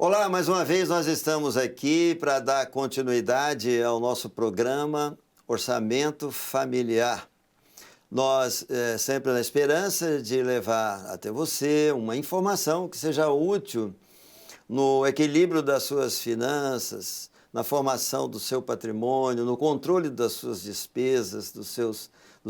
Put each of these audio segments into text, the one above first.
Olá, mais uma vez nós estamos aqui para dar continuidade ao nosso programa Orçamento Familiar. Nós, sempre na esperança de levar até você uma informação que seja útil no equilíbrio das suas finanças, na formação do seu patrimônio, no controle das suas despesas, dos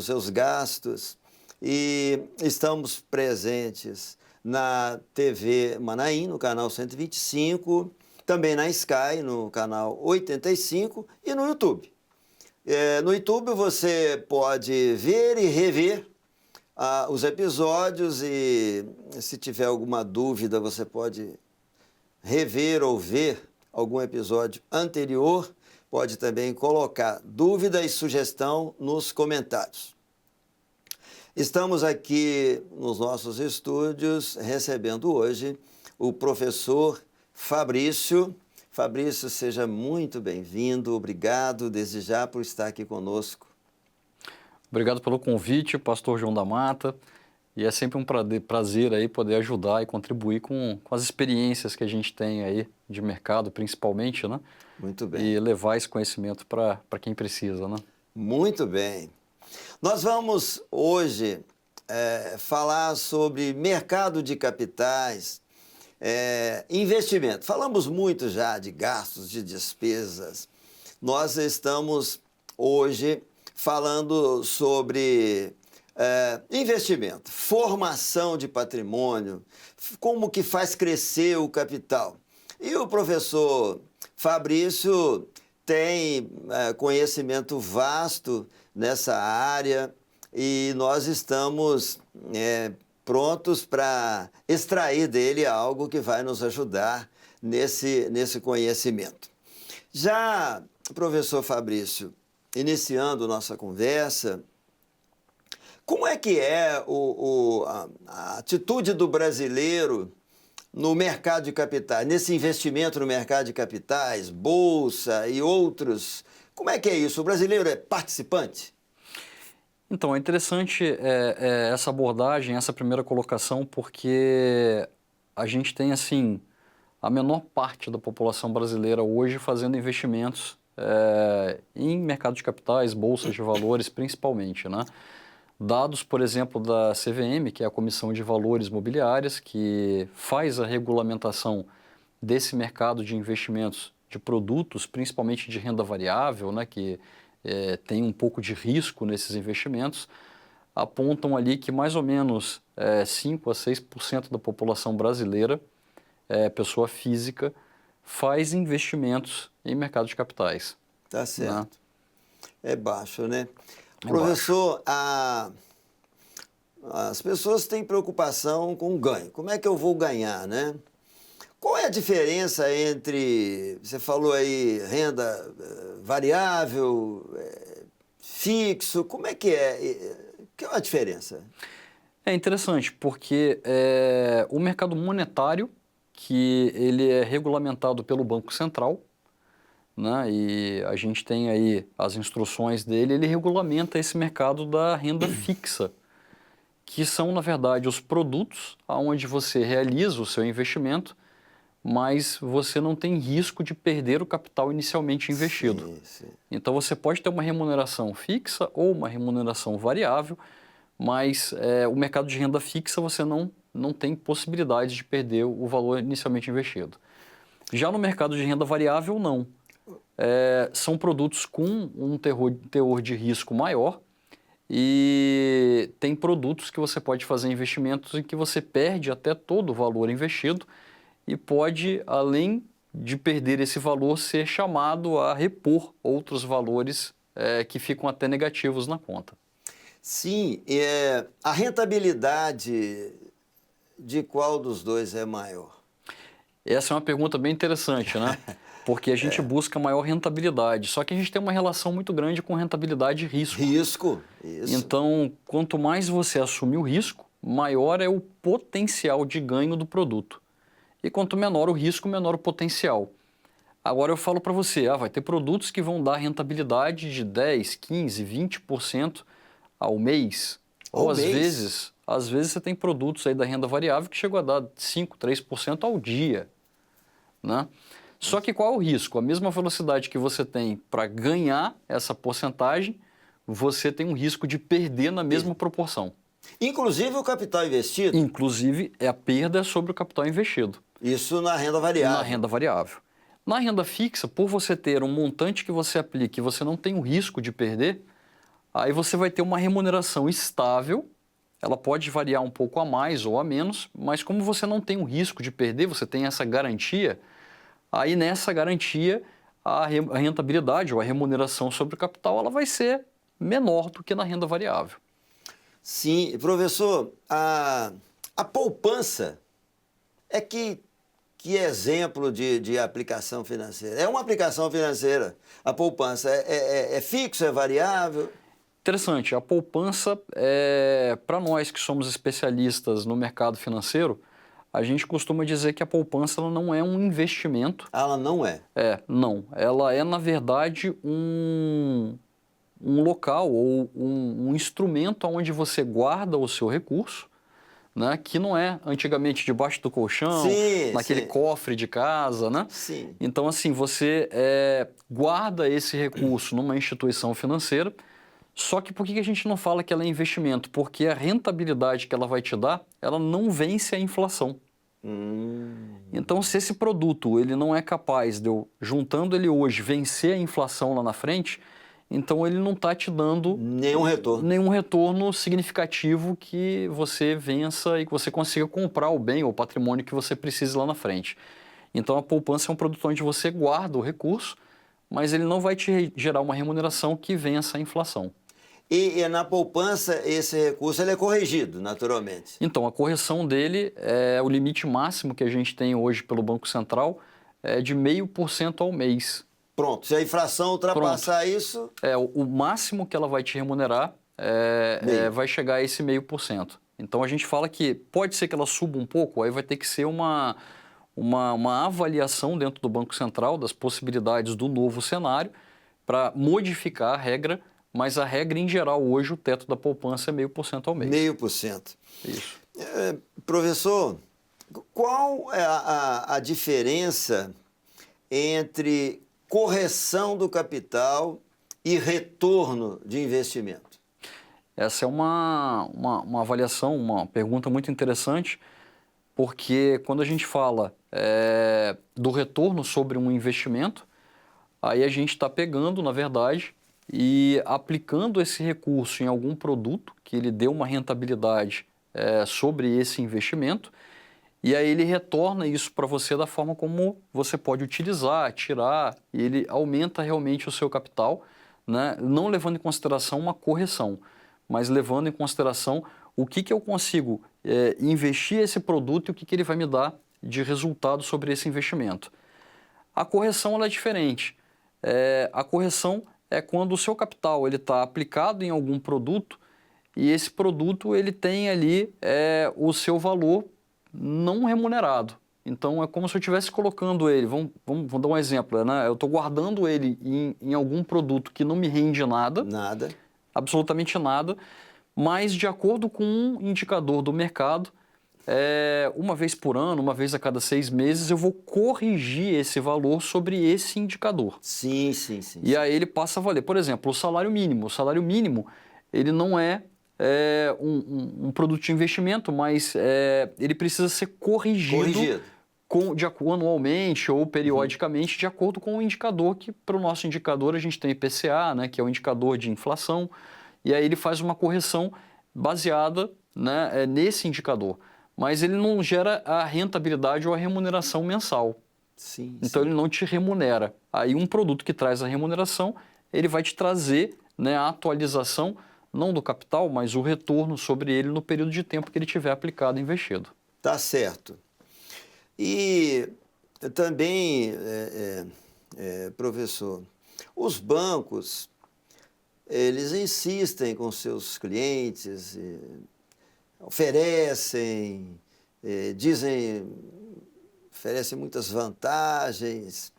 seus gastos. E estamos presentes na TV Manaim, no canal 125, também na Sky, no canal 85 e no YouTube. No YouTube você pode ver e rever os episódios e, se tiver alguma dúvida, você pode rever ou ver algum episódio anterior. Pode também colocar dúvida e sugestão nos comentários. Estamos aqui nos nossos estúdios recebendo hoje o professor Fabrício. Fabrício, seja muito bem-vindo. Obrigado desde já por estar aqui conosco. Obrigado pelo convite, pastor João da Mata. E é sempre um prazer aí poder ajudar e contribuir com as experiências que a gente tem aí de mercado, principalmente, né? Muito bem. E levar esse conhecimento para quem precisa, né? Muito bem. Nós vamos hoje falar sobre mercado de capitais, investimento. Falamos muito já de gastos, de despesas. Nós estamos hoje falando sobre investimento, formação de patrimônio, como que faz crescer o capital. E o professor Fabrício tem conhecimento vasto nessa área e nós estamos prontos para extrair dele algo que vai nos ajudar nesse conhecimento. Já, professor Fabrício, iniciando nossa conversa, como é que é a atitude do brasileiro no mercado de capitais, nesse investimento no mercado de capitais, bolsa e outros? Como é que é isso? O brasileiro é participante? Então, é interessante essa abordagem, essa primeira colocação, porque a gente tem, assim, a menor parte da população brasileira hoje fazendo investimentos em mercado de capitais, bolsas de valores, principalmente, né? Dados, por exemplo, da CVM, que é a Comissão de Valores Mobiliários, que faz a regulamentação desse mercado de investimentos de produtos, principalmente de renda variável, né, que tem um pouco de risco nesses investimentos, apontam ali que mais ou menos 5 a 6% da população brasileira, pessoa física, faz investimentos em mercado de capitais. Tá certo. Né? É baixo, né? É Professor, as pessoas têm preocupação com o ganho. Como é que eu vou ganhar, né? Qual é a diferença entre, você falou aí, renda variável, fixo, como é que é? Qual é a diferença? É interessante, porque o mercado monetário, que ele é regulamentado pelo Banco Central, né, e a gente tem aí as instruções dele, ele regulamenta esse mercado da renda fixa, que são, na verdade, os produtos onde você realiza o seu investimento, mas você não tem risco de perder o capital inicialmente investido. Sim, sim. Então você pode ter uma remuneração fixa ou uma remuneração variável, mas o mercado de renda fixa você não tem possibilidade de perder o valor inicialmente investido. Já no mercado de renda variável, não. São produtos com um teor de risco maior e tem produtos que você pode fazer investimentos em que você perde até todo o valor investido e pode, além de perder esse valor, ser chamado a repor outros valores que ficam até negativos na conta. Sim, a rentabilidade de qual dos dois é maior? Essa é uma pergunta bem interessante, né? Porque a gente busca maior rentabilidade, só que a gente tem uma relação muito grande com rentabilidade e risco. Risco, isso. Então, quanto mais você assume o risco, maior é o potencial de ganho do produto. E quanto menor o risco, menor o potencial. Agora eu falo para você, vai ter produtos que vão dar rentabilidade de 10, 15, 20% ao mês. Ou às vezes você tem produtos aí da renda variável que chegam a dar 5, 3% ao dia. né? Só que qual é o risco? A mesma velocidade que você tem para ganhar essa porcentagem, você tem um risco de perder na mesma proporção. Inclusive o capital investido? Inclusive, a perda é sobre o capital investido. Isso na renda variável. Na renda variável. Na renda fixa, por você ter um montante que você aplique e você não tem o risco de perder, aí você vai ter uma remuneração estável. Ela pode variar um pouco a mais ou a menos, mas como você não tem o risco de perder, você tem essa garantia, aí nessa garantia a rentabilidade ou a remuneração sobre o capital ela vai ser menor do que na renda variável. Sim, professor, a poupança é que exemplo de aplicação financeira? É uma aplicação financeira. A poupança é fixo, é variável? Interessante, a poupança, para nós que somos especialistas no mercado financeiro, a gente costuma dizer que a poupança ela não é um investimento. Ela não é? Não. Ela é, na verdade, um local ou um instrumento onde você guarda o seu recurso, né, que não é antigamente debaixo do colchão, naquele cofre de casa, né? Sim. Então, assim, você guarda esse recurso numa instituição financeira. Só que por que a gente não fala que ela é investimento? Porque a rentabilidade que ela vai te dar, ela não vence a inflação. Então, se esse produto ele não é capaz de eu, juntando ele hoje, vencer a inflação lá na frente, então ele não está te dando nenhum retorno significativo que você vença e que você consiga comprar o bem ou o patrimônio que você precise lá na frente. Então, a poupança é um produto onde você guarda o recurso, mas ele não vai te gerar uma remuneração que vença a inflação. E na poupança, esse recurso ele é corrigido, naturalmente? Então, a correção dele, o limite máximo que a gente tem hoje pelo Banco Central é de 0,5% ao mês. Pronto, se a inflação ultrapassar isso... O máximo que ela vai te remunerar vai chegar a esse 0,5%. Então, a gente fala que pode ser que ela suba um pouco, aí vai ter que ser uma avaliação dentro do Banco Central das possibilidades do novo cenário para modificar a regra, mas a regra em geral hoje, o teto da poupança é 0,5% ao mês. 0,5%. Isso. Professor, qual é a diferença entre correção do capital e retorno de investimento? Essa é uma avaliação, uma pergunta muito interessante, porque quando a gente fala do retorno sobre um investimento, aí a gente está pegando, na verdade, e aplicando esse recurso em algum produto que ele dê uma rentabilidade sobre esse investimento, e aí ele retorna isso para você da forma como você pode utilizar, tirar, e ele aumenta realmente o seu capital, né? Não levando em consideração uma correção, mas levando em consideração o que eu consigo investir esse produto e o que ele vai me dar de resultado sobre esse investimento. A correção ela é diferente. A correção é quando o seu capital está aplicado em algum produto e esse produto ele tem ali o seu valor não remunerado. Então, é como se eu estivesse colocando ele, vamos dar um exemplo, né? Eu estou guardando ele em algum produto que não me rende nada. Nada. Absolutamente nada, mas de acordo com um indicador do mercado, uma vez por ano, uma vez a cada 6 meses, eu vou corrigir esse valor sobre esse indicador. Sim. E aí ele passa a valer. Por exemplo, o salário mínimo. O salário mínimo, ele não é um produto de investimento, mas ele precisa ser corrigido. Anualmente ou periodicamente, de acordo com o indicador, que para o nosso indicador a gente tem IPCA, né, que é o indicador de inflação, e aí ele faz uma correção baseada, né, nesse indicador. Mas ele não gera a rentabilidade ou a remuneração mensal. Então ele não te remunera. Aí um produto que traz a remuneração, ele vai te trazer, né, a atualização, não do capital, mas o retorno sobre ele no período de tempo que ele tiver aplicado e investido. Tá certo. E também, professor, os bancos, eles insistem com seus clientes, oferecem muitas vantagens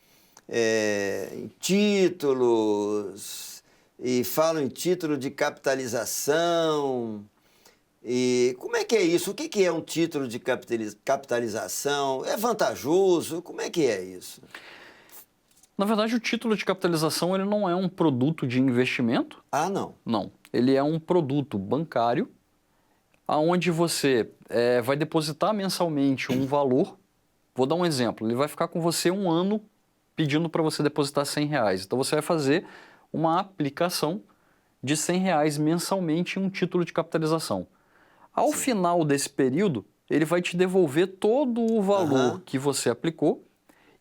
em títulos, e falam em título de capitalização. E como é que é isso? O que que é um título de capitalização? É vantajoso? Como é que é isso? Na verdade, o título de capitalização ele não é um produto de investimento. Ah, não. Não. Ele é um produto bancário, onde você vai depositar mensalmente um valor. Vou dar um exemplo. Ele vai ficar com você um ano pedindo para você depositar R$100. Então, você vai fazer uma aplicação de R$100 mensalmente em um título de capitalização. Ao Sim. final desse período, ele vai te devolver todo o valor que você aplicou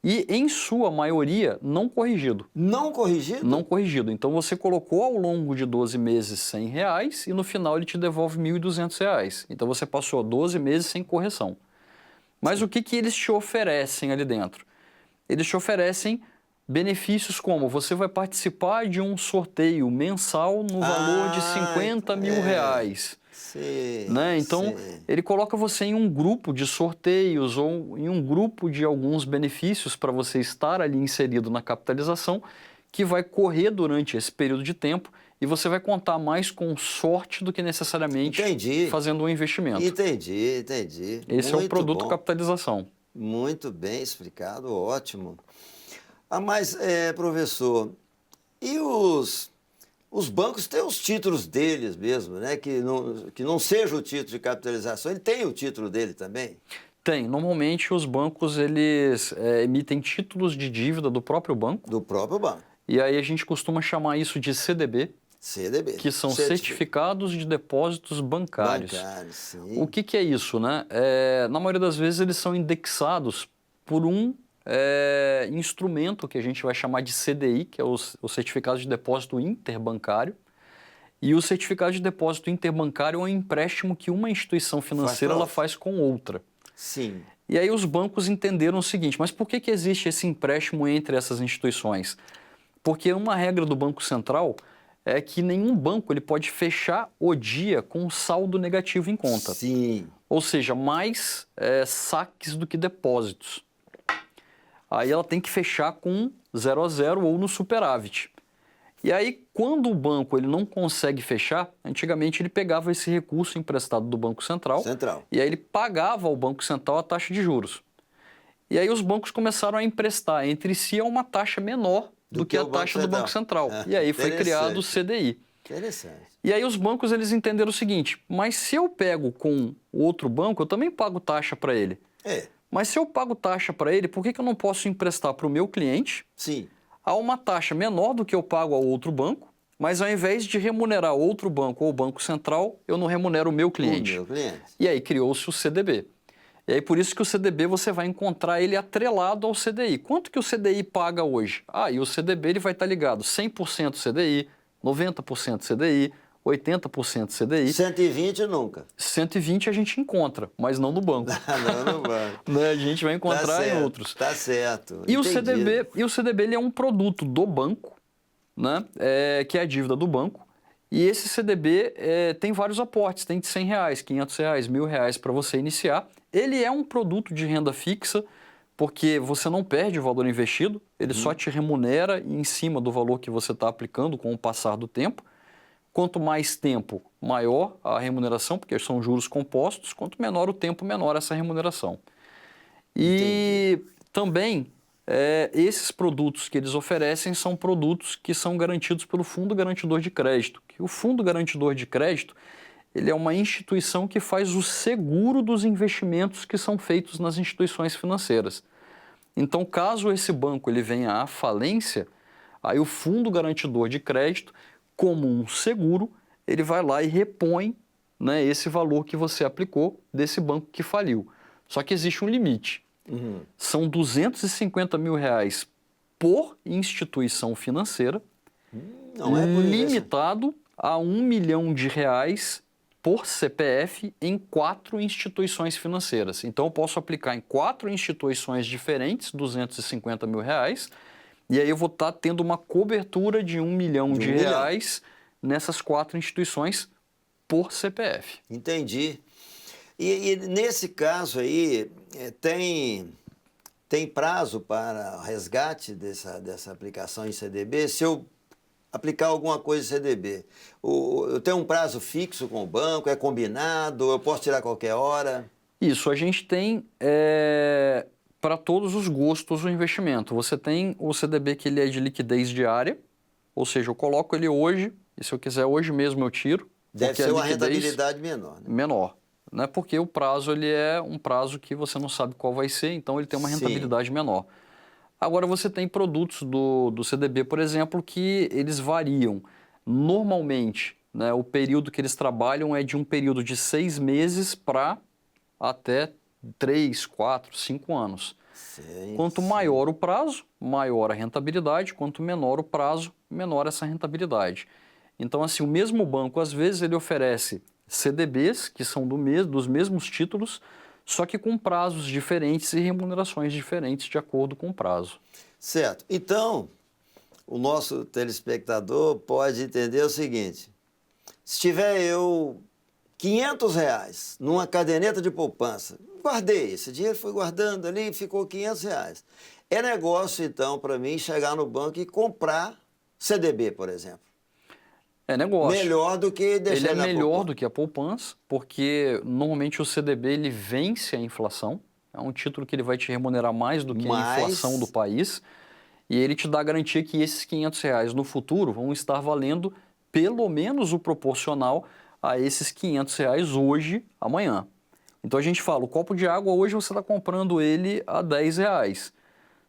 e, em sua maioria, não corrigido. Não corrigido? Não corrigido. Então, você colocou ao longo de 12 meses R$100 e no final ele te devolve R$1.200. Então, você passou 12 meses sem correção. Mas o que eles te oferecem ali dentro? Eles te oferecem benefícios como você vai participar de um sorteio mensal no valor de R$50 mil. Sim, Né? Então, sim. ele coloca você em um grupo de sorteios ou em um grupo de alguns benefícios para você estar ali inserido na capitalização, que vai correr durante esse período de tempo e você vai contar mais com sorte do que necessariamente fazendo um investimento. Entendi. Esse é o produto bom. capitalização. Muito bem explicado, ótimo. Mas, professor, e os bancos têm os títulos deles mesmo, né? Que não seja o título de capitalização, ele tem o título dele também? Tem. Normalmente, os bancos eles emitem títulos de dívida do próprio banco. Do próprio banco. E aí a gente costuma chamar isso de CDB. CDB. Que são certificados de depósitos bancários. Bancários, sim. O que é isso, né? Na maioria das vezes eles são indexados por um instrumento que a gente vai chamar de CDI, que é o Certificado de Depósito Interbancário. E o Certificado de Depósito Interbancário é um empréstimo que uma instituição financeira ela faz com outra. Sim. E aí os bancos entenderam o seguinte, mas por que existe esse empréstimo entre essas instituições? Porque uma regra do Banco Central é que nenhum banco ele pode fechar o dia com um saldo negativo em conta. Sim. Ou seja, mais saques do que depósitos. Aí ela tem que fechar com 0 a 0 ou no superávit. E aí, quando o banco ele não consegue fechar, antigamente ele pegava esse recurso emprestado do Banco Central. E aí ele pagava ao Banco Central a taxa de juros. E aí os bancos começaram a emprestar entre si a uma taxa menor do que a taxa do Banco Central. E aí foi criado o CDI. Interessante. E aí os bancos eles entenderam o seguinte, mas se eu pego com outro banco, eu também pago taxa para ele. Mas se eu pago taxa para ele, por que eu não posso emprestar para o meu cliente a uma taxa menor do que eu pago ao outro banco, mas ao invés de remunerar outro banco ou o Banco Central, eu não remunero o meu cliente. E aí criou-se o CDB. E aí por isso que o CDB você vai encontrar ele atrelado ao CDI. Quanto que o CDI paga hoje? E o CDB ele vai estar ligado 100% CDI, 90% CDI, 80% CDI. 120 nunca. 120 a gente encontra, mas não no banco. Não no banco. A gente vai encontrar em outros. Tá certo. E o CDB ele é um produto do banco, né? Que é a dívida do banco. E esse CDB tem vários aportes, tem de R$100, R$500, R$1.000 para você iniciar. Ele é um produto de renda fixa, porque você não perde o valor investido, ele só te remunera em cima do valor que você está aplicando com o passar do tempo. Quanto mais tempo, maior a remuneração, porque são juros compostos, quanto menor o tempo, menor essa remuneração. E também, esses produtos que eles oferecem são produtos que são garantidos pelo Fundo Garantidor de Crédito. Que o Fundo Garantidor de Crédito ele é uma instituição que faz o seguro dos investimentos que são feitos nas instituições financeiras. Então, caso esse banco ele venha à falência, aí o Fundo Garantidor de Crédito, como um seguro, ele vai lá e repõe, né, esse valor que você aplicou desse banco que faliu. Só que existe um limite. São R$250 mil por instituição financeira, limitado a R$1 milhão por CPF em 4 instituições financeiras. Então, eu posso aplicar em 4 instituições diferentes, R$250 mil, e aí eu vou estar tendo uma cobertura de R$1 milhão nessas 4 instituições por CPF. Entendi. E nesse caso aí, tem prazo para resgate dessa aplicação em CDB? Se eu aplicar alguma coisa de CDB, eu tenho um prazo fixo com o banco, é combinado, eu posso tirar a qualquer hora? Isso, a gente tem para todos os gostos o investimento. Você tem o CDB que ele é de liquidez diária, ou seja, eu coloco ele hoje, e se eu quiser hoje mesmo eu tiro. Deve ser uma rentabilidade menor. Né? Menor, né? Porque o prazo ele é um prazo que você não sabe qual vai ser, então ele tem uma rentabilidade menor. Agora você tem produtos do CDB, por exemplo, que eles variam. Normalmente, né, o período que eles trabalham é de um período de 6 meses para até 3, 4, 5 anos. Sim, Quanto maior o prazo, maior a rentabilidade. Quanto menor o prazo, menor essa rentabilidade. Então, assim, o mesmo banco, às vezes, ele oferece CDBs, que são dos mesmos títulos, só que com prazos diferentes e remunerações diferentes de acordo com o prazo. Certo. Então, o nosso telespectador pode entender o seguinte: se tiver eu R$ 500 numa caderneta de poupança, guardei, esse dinheiro foi guardando ali e ficou R$ 500. É negócio, então, para mim, chegar no banco e comprar CDB, por exemplo. É negócio. Melhor do que deixar ele é na melhor poupança. do que a poupança, porque normalmente o CDB ele vence a inflação. É um título que ele vai te remunerar mais do que a inflação do país. E ele te dá a garantia que esses R$ 500 no futuro vão estar valendo pelo menos o proporcional a esses R$ 500 hoje, amanhã. Então a gente fala, o copo de água hoje você está comprando ele a R$ 10.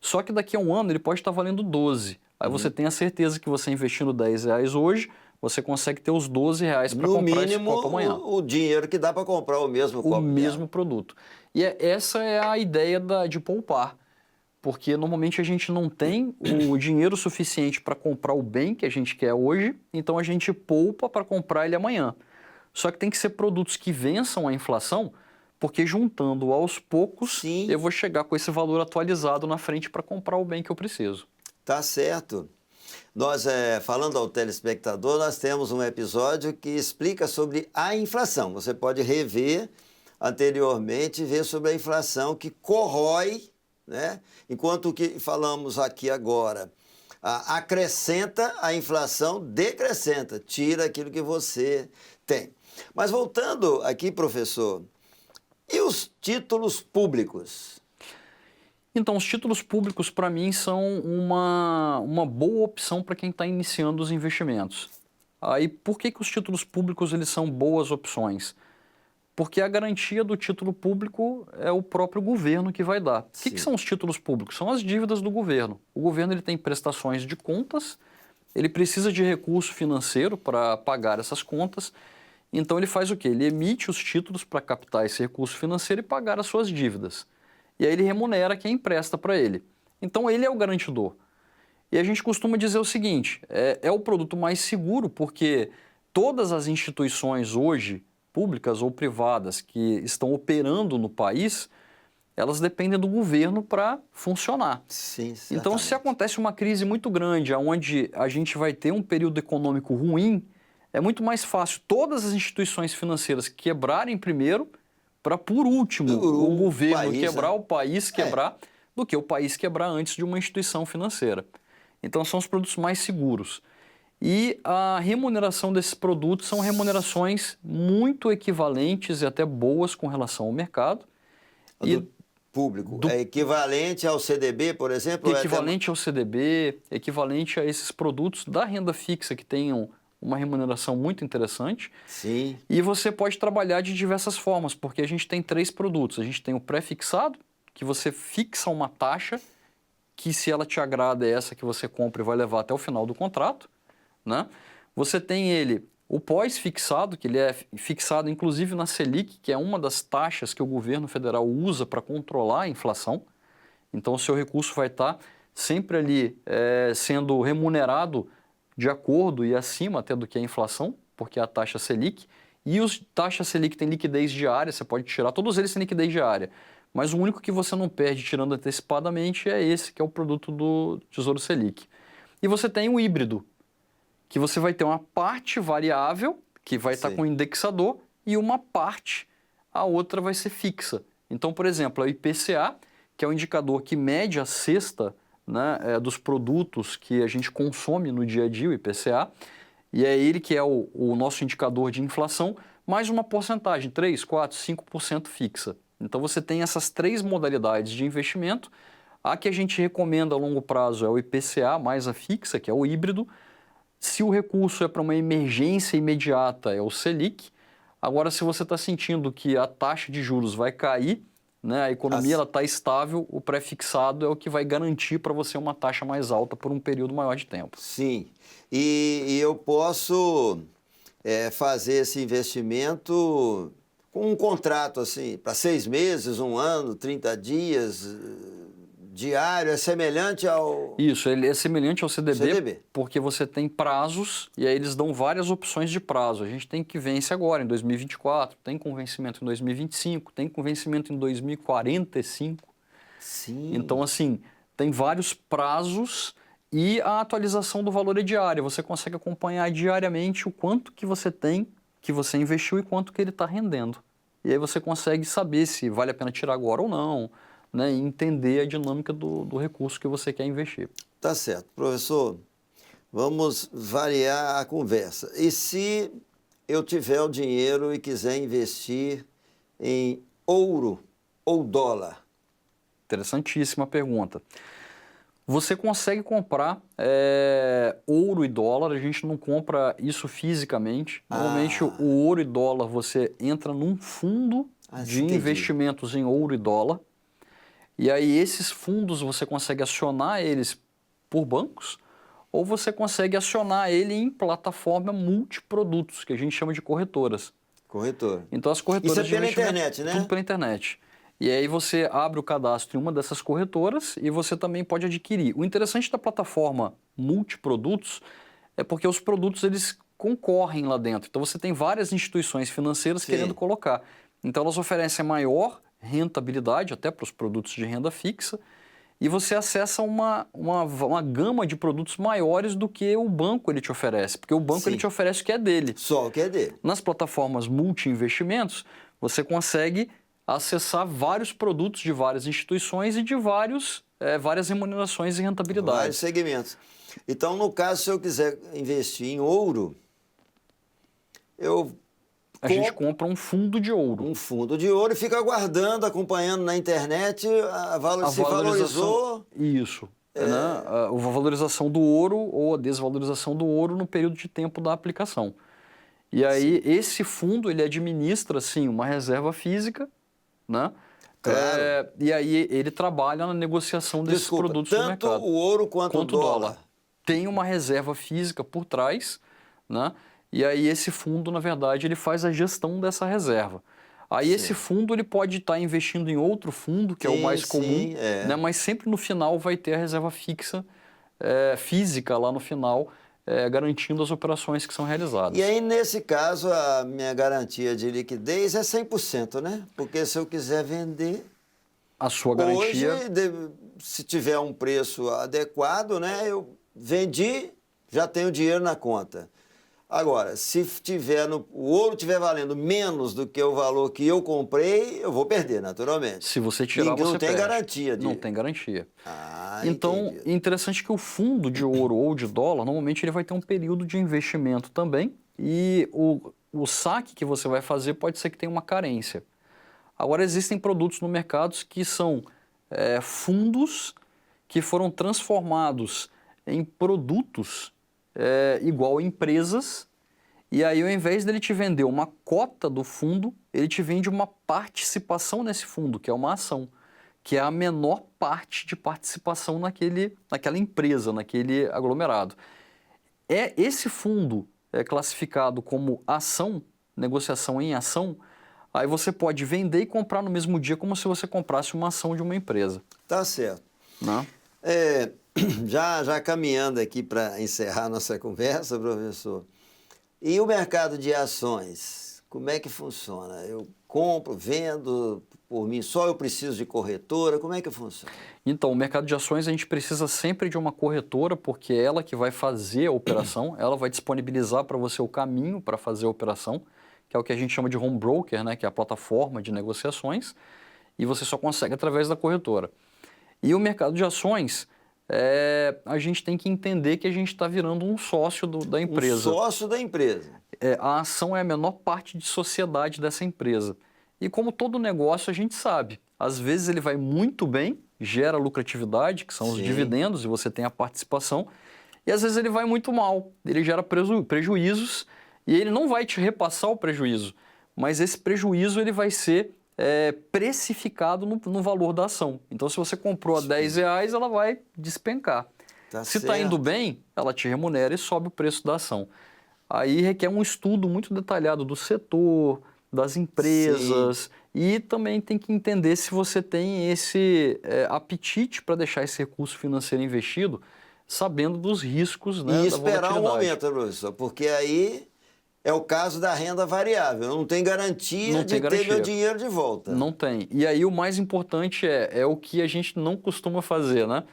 Só que daqui a um ano ele pode estar valendo 12. Aí você tem a certeza que você investindo R$ 10 hoje, você consegue ter os R$ 12 para comprar esse copo amanhã. No mínimo, o dinheiro que dá para comprar o mesmo copo. O mesmo produto. E essa é a ideia de poupar. Porque normalmente a gente não tem o dinheiro suficiente para comprar o bem que a gente quer hoje, então a gente poupa para comprar ele amanhã. Só que tem que ser produtos que vençam a inflação, porque juntando aos poucos, Sim. eu vou chegar com esse valor atualizado na frente para comprar o bem que eu preciso. Tá certo. Nós, falando ao telespectador, nós temos um episódio que explica sobre a inflação. Você pode rever anteriormente e ver sobre a inflação que corrói, né? Enquanto o que falamos aqui agora acrescenta, a inflação decrescenta, tira aquilo que você tem. Mas voltando aqui, professor, e os títulos públicos? Então, os títulos públicos, para mim, são uma boa opção para quem está iniciando os investimentos. Aí, por que os títulos públicos eles são boas opções? Porque a garantia do título público é o próprio governo que vai dar. O que são os títulos públicos? São as dívidas do governo. O governo ele tem prestações de contas, ele precisa de recurso financeiro para pagar essas contas, então ele faz o quê? Ele emite os títulos para captar esse recurso financeiro e pagar as suas dívidas. E aí ele remunera quem empresta para ele. Então ele é o garantidor. E a gente costuma dizer o seguinte, é o produto mais seguro porque todas as instituições hoje, públicas ou privadas, que estão operando no país, elas dependem do governo para funcionar. Sim, então, se acontece uma crise muito grande, onde a gente vai ter um período econômico ruim, é muito mais fácil todas as instituições financeiras quebrarem primeiro, para, por último, o governo quebrar, o país quebrar, do que o país quebrar antes de uma instituição financeira. Então, são os produtos mais seguros. E a remuneração desses produtos são remunerações muito equivalentes e até boas com relação ao mercado. Do público. É equivalente ao CDB, por exemplo? Equivalente ao CDB, equivalente a esses produtos da renda fixa que tenham uma remuneração muito interessante. Sim. E você pode trabalhar de diversas formas, porque a gente tem 3 produtos. A gente tem o pré-fixado, que você fixa uma taxa, que se ela te agrada é essa que você compra e vai levar até o final do contrato. Né? Você tem o pós-fixado, que ele é fixado inclusive na Selic, que é uma das taxas que o governo federal usa para controlar a inflação. Então o seu recurso vai estar sempre ali sendo remunerado de acordo e acima até do que a inflação, porque é a taxa Selic. E os taxas Selic têm liquidez diária, você pode tirar, todos eles têm liquidez diária. Mas o único que você não perde tirando antecipadamente é esse, que é o produto do Tesouro Selic. E você tem o híbrido, que você vai ter uma parte variável, que vai estar com o indexador, e uma parte, a outra vai ser fixa. Então, por exemplo, a IPCA, que é o indicador que mede a cesta né, dos produtos que a gente consome no dia a dia, o IPCA, e é ele que é o nosso indicador de inflação, mais uma porcentagem, 3, 4, 5% fixa. Então você tem essas 3 modalidades de investimento. A que a gente recomenda a longo prazo é o IPCA, mais a fixa, que é o híbrido. Se o recurso é para uma emergência imediata, é o Selic. Agora, se você está sentindo que a taxa de juros vai cair, né, a economia está estável, o pré-fixado é o que vai garantir para você uma taxa mais alta por um período maior de tempo. Sim, e eu posso fazer esse investimento com um contrato assim, para 6 meses, 1 ano, 30 dias, diário, é semelhante ao... Isso, ele é semelhante ao CDB, porque você tem prazos e aí eles dão várias opções de prazo. A gente tem que vence agora, em 2024, tem com vencimento em 2025, tem com vencimento em 2045. Sim. Então, assim, tem vários prazos e a atualização do valor é diária. Você consegue acompanhar diariamente o quanto que você tem, que você investiu e quanto que ele está rendendo. E aí você consegue saber se vale a pena tirar agora ou não, né, e entender a dinâmica do recurso que você quer investir. Tá certo. Professor, vamos variar a conversa. E se eu tiver o dinheiro e quiser investir em ouro ou dólar? Interessantíssima pergunta. Você consegue comprar ouro e dólar, a gente não compra isso fisicamente. Normalmente o ouro e dólar você entra num fundo de investimentos em ouro e dólar. E aí esses fundos você consegue acionar eles por bancos ou você consegue acionar ele em plataforma multiprodutos, que a gente chama de corretoras. Corretor. Então as corretoras Isso é pela internet, né? Tudo pela internet. E aí você abre o cadastro em uma dessas corretoras e você também pode adquirir. O interessante da plataforma multiprodutos é porque os produtos eles concorrem lá dentro. Então você tem várias instituições financeiras querendo colocar. Então elas oferecem maior rentabilidade até para os produtos de renda fixa e você acessa uma gama de produtos maiores do que o banco ele te oferece, porque o banco ele te oferece o que é dele. Só o que é dele. Nas plataformas multi-investimentos, você consegue acessar vários produtos de várias instituições e de várias remunerações e rentabilidades. Vários segmentos. Então, no caso, se eu quiser investir em ouro, a gente compra um fundo de ouro. Um fundo de ouro e fica aguardando, acompanhando na internet, se valorizou. Isso. Né? A valorização do ouro ou a desvalorização do ouro no período de tempo da aplicação. E aí, esse fundo, ele administra, sim, uma reserva física, né? Claro. E aí, ele trabalha na negociação desses produtos no mercado. Tanto o ouro quanto o dólar. Tem uma reserva física por trás, né? E aí esse fundo, na verdade, ele faz a gestão dessa reserva. Aí esse fundo ele pode estar investindo em outro fundo, que é o mais comum, né? Mas sempre no final vai ter a reserva fixa, física lá no final, garantindo as operações que são realizadas. E aí, nesse caso, a minha garantia de liquidez é 100%, né? Porque se eu quiser vender... A sua garantia... Hoje, se tiver um preço adequado, né? Eu vendi, já tenho dinheiro na conta. Agora, se o ouro estiver valendo menos do que o valor que eu comprei, eu vou perder, naturalmente. Se você tirar, você não tem garantia. Não tem garantia. Então, entendi. Interessante que o fundo de ouro ou de dólar, normalmente ele vai ter um período de investimento também e o saque que você vai fazer pode ser que tenha uma carência. Agora, existem produtos no mercado que são fundos que foram transformados em produtos igual a empresas, e aí ao invés dele te vender uma cota do fundo, ele te vende uma participação nesse fundo, que é uma ação, que é a menor parte de participação naquela empresa, naquele aglomerado. Esse fundo é classificado como ação, negociação em ação, aí você pode vender e comprar no mesmo dia como se você comprasse uma ação de uma empresa. Tá certo. Não? Já caminhando aqui para encerrar nossa conversa, professor, e o mercado de ações, como é que funciona? Eu compro, vendo por mim só, eu preciso de corretora, como é que funciona? Então, o mercado de ações a gente precisa sempre de uma corretora, porque é ela que vai fazer a operação, ela vai disponibilizar para você o caminho para fazer a operação, que é o que a gente chama de home broker, né, que é a plataforma de negociações, e você só consegue através da corretora. E o mercado de ações, a gente tem que entender que a gente está virando um sócio da empresa. Um sócio da empresa. A ação é a menor parte de sociedade dessa empresa. E como todo negócio, a gente sabe, às vezes ele vai muito bem, gera lucratividade, que são os Sim. dividendos, e você tem a participação, e às vezes ele vai muito mal, ele gera prejuízos, e ele não vai te repassar o prejuízo, mas esse prejuízo ele vai ser precificado no valor da ação. Então, se você comprou a R$10, ela vai despencar. Se está indo bem, ela te remunera e sobe o preço da ação. Aí requer um estudo muito detalhado do setor, das empresas, Sim. e também tem que entender se você tem esse apetite para deixar esse recurso financeiro investido, sabendo dos riscos, né, E da esperar um volatilidade. momento, professor, porque aí é o caso da renda variável. Não tem garantia de ter meu dinheiro de volta. Não tem. E aí o mais importante é o que a gente não costuma fazer, né?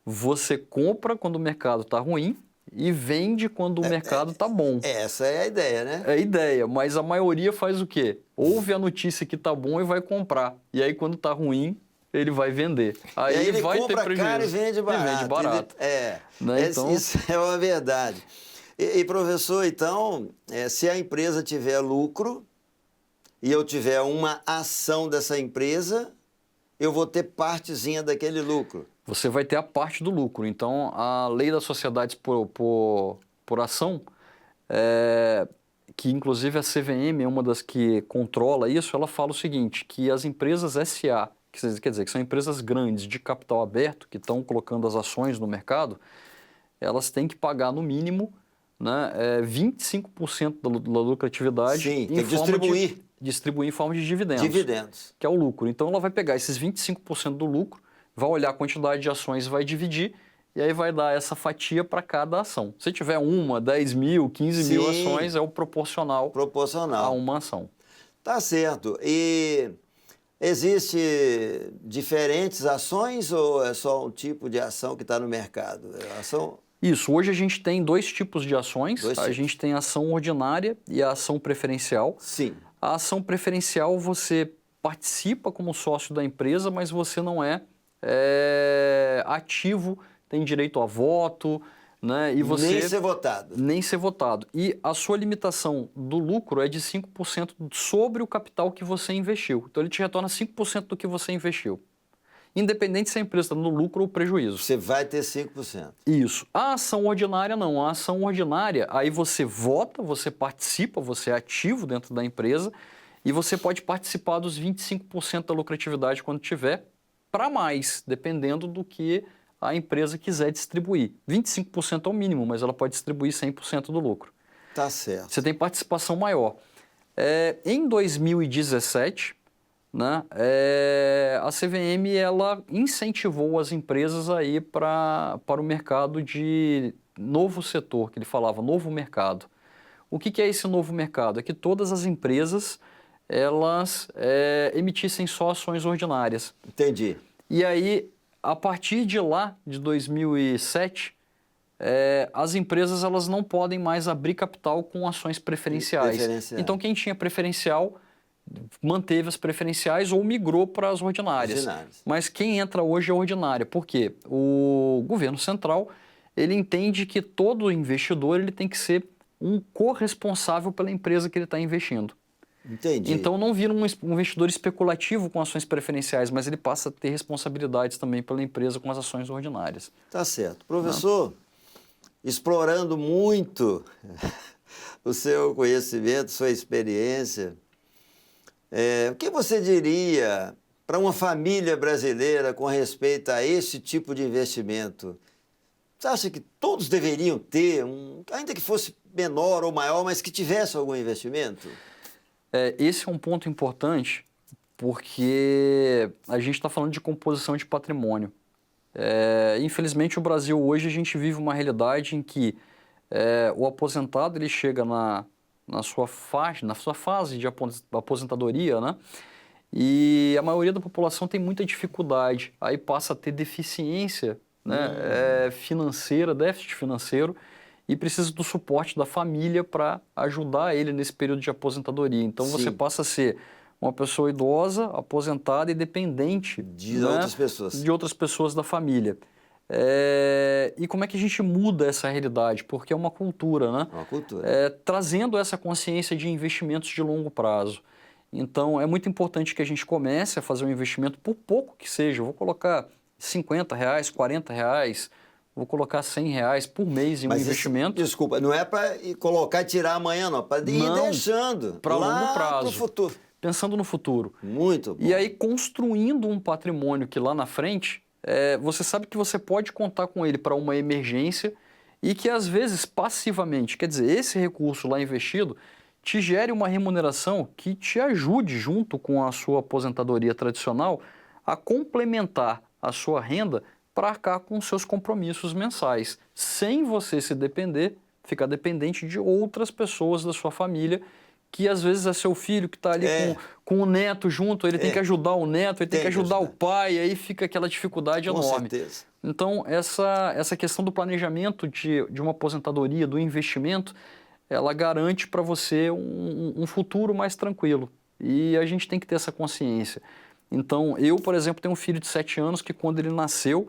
Você compra quando o mercado está ruim e vende quando o mercado está bom. Essa é a ideia, né? É a ideia, mas a maioria faz o quê? Ouve a notícia que está bom e vai comprar. E aí quando está ruim, ele vai vender. Aí ele vai compra ter prejuízo. Caro e vende barato. E vende barato. Né? Então... Isso é uma verdade. E professor, então, se a empresa tiver lucro e eu tiver uma ação dessa empresa, eu vou ter partezinha daquele lucro. Você vai ter a parte do lucro. Então, a lei das sociedades por ação, que inclusive a CVM é uma das que controla isso, ela fala o seguinte, que as empresas SA, quer dizer, que são empresas grandes de capital aberto, que estão colocando as ações no mercado, elas têm que pagar no mínimo, né, 25% da lucratividade. Sim, tem que distribuir em forma de dividendos. Que é o lucro. Então ela vai pegar esses 25% do lucro, vai olhar a quantidade de ações e vai dividir, e aí vai dar essa fatia para cada ação. Se tiver 10 mil, 15 mil ações, é o proporcional a uma ação. Tá certo. E existe diferentes ações ou é só um tipo de ação que está no mercado? Isso, hoje a gente tem dois tipos de ações. A gente tem a ação ordinária e a ação preferencial. Sim. A ação preferencial você participa como sócio da empresa, mas você não é ativo, tem direito a voto, né? E você nem ser votado. Nem ser votado. E a sua limitação do lucro é de 5% sobre o capital que você investiu. Então ele te retorna 5% do que você investiu. Independente se a empresa está no lucro ou prejuízo. Você vai ter 5%. Isso. A ação ordinária não. A ação ordinária, aí você vota, você participa, você é ativo dentro da empresa e você pode participar dos 25% da lucratividade quando tiver, para mais, dependendo do que a empresa quiser distribuir. 25% é o mínimo, mas ela pode distribuir 100% do lucro. Tá certo. Você tem participação maior. Em 2017... né? A CVM ela incentivou as empresas a ir para o mercado de novo setor, que ele falava, novo mercado. O que é esse novo mercado? É que todas as empresas elas emitissem só ações ordinárias. Entendi. E aí, a partir de lá, de 2007, as empresas elas não podem mais abrir capital com ações preferenciais. Então, quem tinha preferencial manteve as preferenciais ou migrou para as ordinárias. Mas quem entra hoje é ordinária. Por quê? O governo central ele entende que todo investidor ele tem que ser um corresponsável pela empresa que ele está investindo. Entendi. Então não vira um investidor especulativo com ações preferenciais, mas ele passa a ter responsabilidades também pela empresa com as ações ordinárias. Tá certo. Professor, explorando muito o seu conhecimento, sua experiência, o que você diria para uma família brasileira com respeito a esse tipo de investimento? Você acha que todos deveriam ter, ainda que fosse menor ou maior, mas que tivesse algum investimento? Esse é um ponto importante porque a gente está falando de composição de patrimônio. Infelizmente, o Brasil hoje a gente vive uma realidade em que o aposentado ele chega na sua fase de aposentadoria, né? E a maioria da população tem muita dificuldade, aí passa a ter deficiência, né, financeira, déficit financeiro, e precisa do suporte da família para ajudar ele nesse período de aposentadoria. Então você passa a ser uma pessoa idosa, aposentada e dependente de outras pessoas. De outras pessoas da família. E como é que a gente muda essa realidade? Porque é uma cultura, né? É uma cultura. Trazendo essa consciência de investimentos de longo prazo. Então, é muito importante que a gente comece a fazer um investimento, por pouco que seja. Eu vou colocar R$ 50, R$ 40, vou colocar R$ 100 por mês em um investimento. Desculpa, não é para colocar e tirar amanhã, não. Para ir deixando para longo prazo. Para o futuro. Pensando no futuro. Muito bom. E aí, construindo um patrimônio que lá na frente, você sabe que você pode contar com ele para uma emergência e que, às vezes, passivamente, quer dizer, esse recurso lá investido te gere uma remuneração que te ajude, junto com a sua aposentadoria tradicional, a complementar a sua renda para arcar com seus compromissos mensais, sem você se depender, ficar dependente de outras pessoas da sua família, que às vezes é seu filho que está ali com o neto junto, ele tem que ajudar o neto, ele tem que ajudar o pai, aí fica aquela dificuldade enorme. Com certeza. Então, essa questão do planejamento de uma aposentadoria, do investimento, ela garante para você um futuro mais tranquilo. E a gente tem que ter essa consciência. Então, eu, por exemplo, tenho um filho de 7 anos que quando ele nasceu,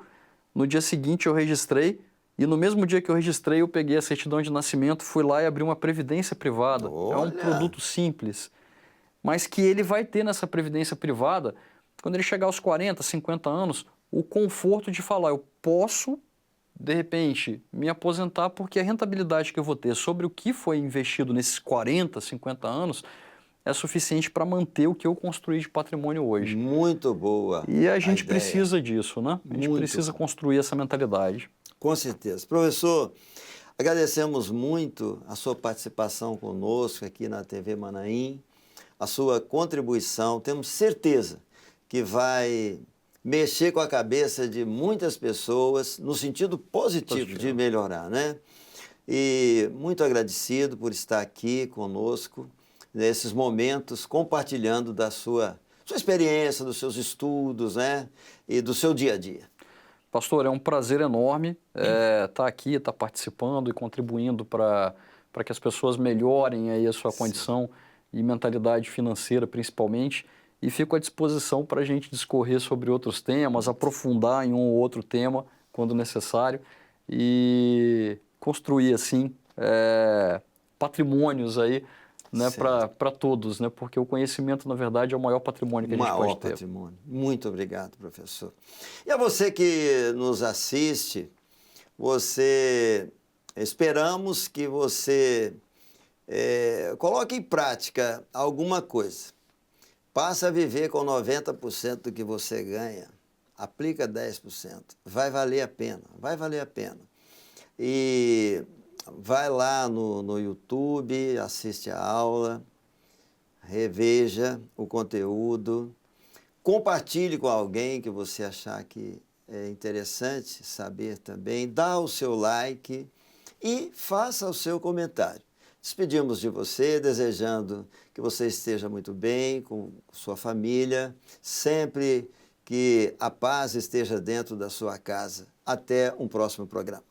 no dia seguinte eu registrei, e no mesmo dia que eu registrei, eu peguei a certidão de nascimento, fui lá e abri uma previdência privada. Olha. É um produto simples, mas que ele vai ter nessa previdência privada, quando ele chegar aos 40, 50 anos, o conforto de falar, eu posso, de repente, me aposentar porque a rentabilidade que eu vou ter sobre o que foi investido nesses 40, 50 anos é suficiente para manter o que eu construí de patrimônio hoje. Muito boa. E a gente precisa disso, né? A gente precisa construir essa mentalidade. Com certeza. Professor, agradecemos muito a sua participação conosco aqui na TV Manaim, a sua contribuição. Temos certeza que vai mexer com a cabeça de muitas pessoas no sentido positivo de melhorar, né? E muito agradecido por estar aqui conosco nesses momentos, compartilhando da sua experiência, dos seus estudos, né? E do seu dia a dia. Pastor, é um prazer enorme estar aqui, estar participando e contribuindo para que as pessoas melhorem aí a sua condição e mentalidade financeira, principalmente. E fico à disposição para a gente discorrer sobre outros temas, aprofundar em um ou outro tema, quando necessário, e construir, assim, patrimônios aí, né, para todos, né? Porque o conhecimento, na verdade, é o maior patrimônio que a gente pode ter. Maior patrimônio. Muito obrigado, professor. E a você que nos assiste, esperamos que você coloque em prática alguma coisa. Passa a viver com 90% do que você ganha. Aplica 10%. Vai valer a pena, vai valer a pena. E vai lá no YouTube, assiste a aula, reveja o conteúdo, compartilhe com alguém que você achar que é interessante saber também, dá o seu like e faça o seu comentário. Despedimos de você, desejando que você esteja muito bem com sua família, sempre que a paz esteja dentro da sua casa. Até um próximo programa.